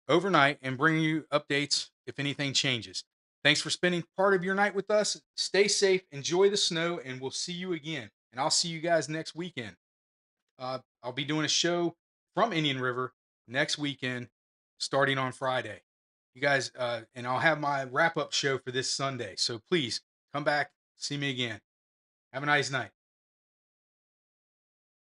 overnight and bring you updates if anything changes. Thanks for spending part of your night with us. Stay safe, enjoy the snow, and we'll see you again. And I'll see you guys next weekend. I'll be doing a show from Indian River next weekend, starting on Friday. You guys, and I'll have my wrap up show for this Sunday. So please come back, see me again. Have a nice night.